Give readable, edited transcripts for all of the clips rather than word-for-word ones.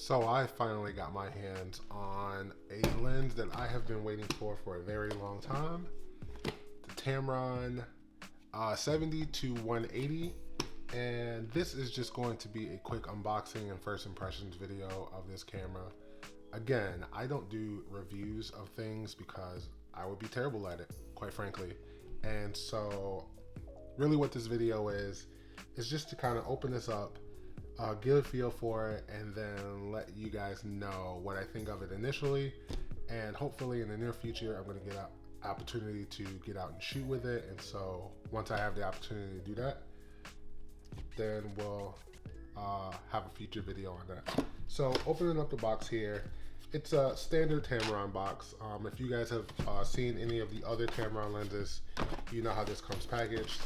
So I finally got my hands on a lens that I have been waiting for a very long time. The Tamron 70 to 180. And this is just going to be a quick unboxing and first impressions video of this camera. Again, I don't do reviews of things because I would be terrible at it, quite frankly. And so really what this video is just to kind of open this up, get a feel for it, and then let you guys know what I think of it initially. And hopefully in the near future, I'm going to get an opportunity to get out and shoot with it. And so once I have the opportunity to do that, then we'll have a future video on that. So opening up the box here, it's a standard Tamron box. If you guys have seen any of the other Tamron lenses, you know how this comes packaged.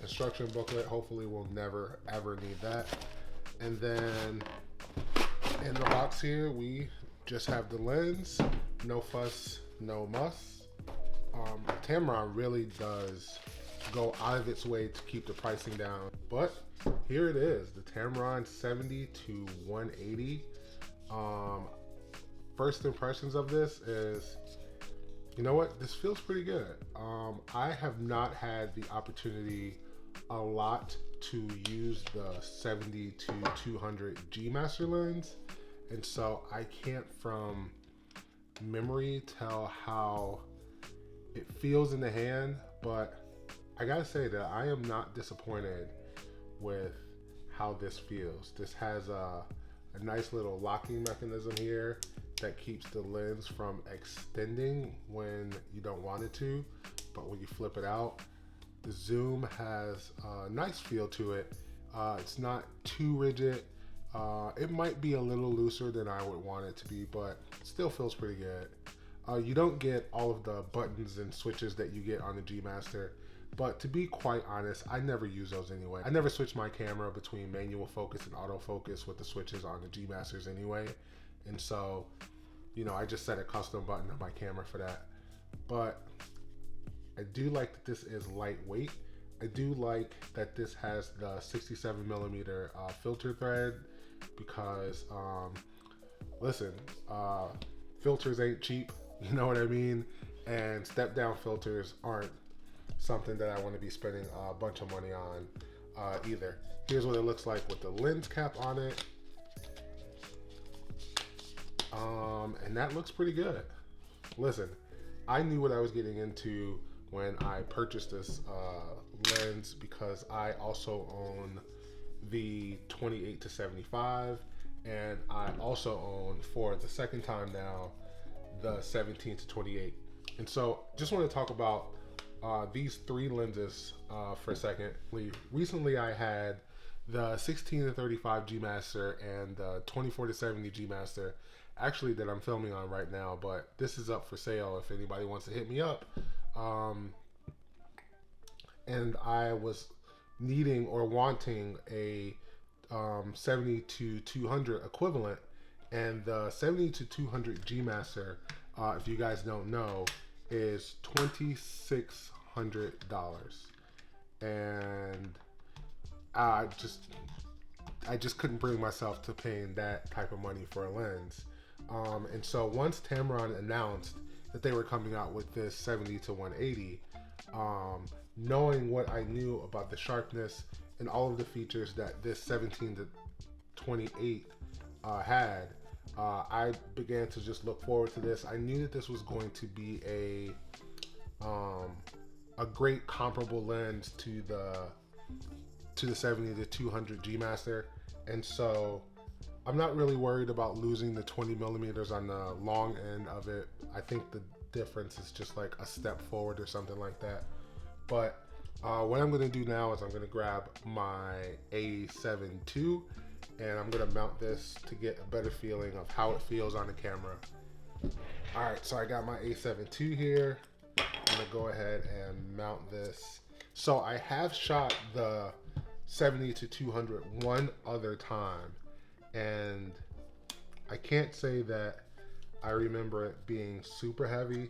Instruction booklet, hopefully we'll never ever need that. And then in the box here, we just have the lens, no fuss, no muss. Tamron really does go out of its way to keep the pricing down, but here it is, the Tamron 70 to 180. First impressions of this is, you know what, this feels pretty good. I have not had the opportunity a lot to use the 70 to 200 G Master lens, and so I can't from memory tell how it feels in the hand, but I gotta say that I am not disappointed with how this feels. This has a nice little locking mechanism here that keeps the lens from extending when you don't want it to, but when you flip it out, the zoom has a nice feel to it. It's not too rigid. It might be a little looser than I would want it to be, but it still feels pretty good. You don't get all of the buttons and switches that you get on the G Master, but to be quite honest, I never use those anyway. I never switch my camera between manual focus and autofocus with the switches on the G Masters anyway. And so, you know, I just set a custom button on my camera for that. But I do like that this is lightweight. I do like that this has the 67mm filter thread because, listen, filters ain't cheap, you know what I mean? And step down filters aren't something that I want to be spending a bunch of money on either. Here's what it looks like with the lens cap on it. And that looks pretty good. Listen, I knew what I was getting into when I purchased this lens because I also own the 28 to 75, and I also own, for the second time now, the 17 to 28. And so just want to talk about these three lenses for a second. Recently I had the 16 to 35 G Master and the 24 to 70 G Master, actually, that I'm filming on right now, but this is up for sale if anybody wants to hit me up. And I was needing or wanting a 70 to 200 equivalent, and the 70 to 200 G Master, if you guys don't know, is $2,600, and I just couldn't bring myself to paying that type of money for a lens. And so once Tamron announced that they were coming out with this 70 to 180, knowing what I knew about the sharpness and all of the features that this 17 to 28 had, I began to just look forward to this. I knew that this was going to be a great comparable lens to the 70 to 200 G Master, and so I'm not really worried about losing the 20mm on the long end of it. I think the difference is just like a step forward or something like that. But what I'm going to do now is I'm going to grab my A7 II, and I'm going to mount this to get a better feeling of how it feels on the camera. All right, so I got my A7 II here. I'm going to go ahead and mount this. So I have shot the 70 to 200 one other time, and I can't say that I remember it being super heavy,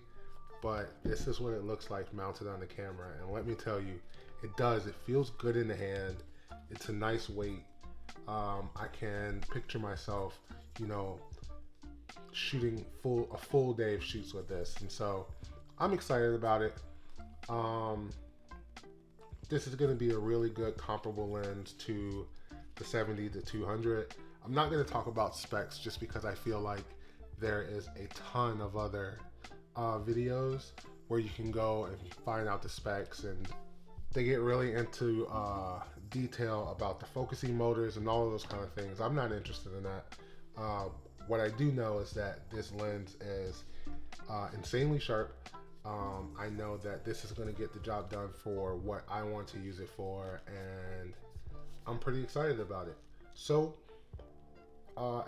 but this is what it looks like mounted on the camera. And let me tell you, it does. It feels good in the hand. It's a nice weight. I can picture myself, you know, shooting a full day of shoots with this, and so I'm excited about it. This is going to be a really good comparable lens to the 70 to 200. I'm not going to talk about specs just because I feel like there is a ton of other videos where you can go and find out the specs, and they get really into detail about the focusing motors and all of those kind of things. I'm not interested in that. What I do know is that this lens is insanely sharp. I know that this is going to get the job done for what I want to use it for, and I'm pretty excited about it. So,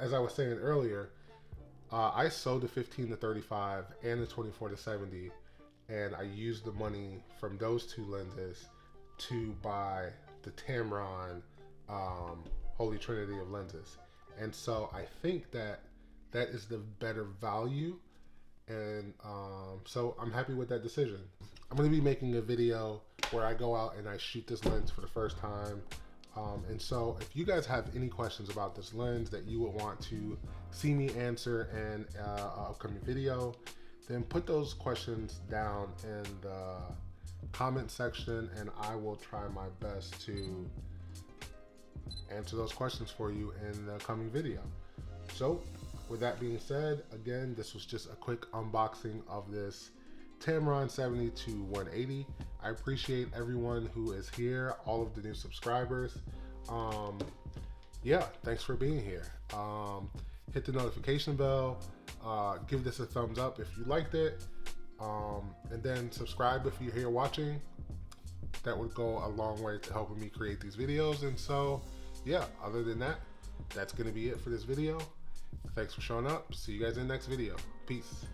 as I was saying earlier, I sold the 15 to 35 and the 24 to 70, and I used the money from those two lenses to buy the Tamron Holy Trinity of lenses. And so I think that that is the better value, and so I'm happy with that decision. I'm going to be making a video where I go out and I shoot this lens for the first time. And so if you guys have any questions about this lens that you would want to see me answer in an upcoming video, then put those questions down in the comment section, and I will try my best to answer those questions for you in the coming video. So with that being said, again, this was just a quick unboxing of this Tamron 70 to 180. I appreciate everyone who is here, all of the new subscribers. Yeah, thanks for being here. Hit the notification bell, give this a thumbs up if you liked it, and then subscribe if you're here watching. That would go a long way to helping me create these videos. And so yeah, other than that, that's gonna be it for this video. Thanks for showing up. See you guys in the next video. Peace.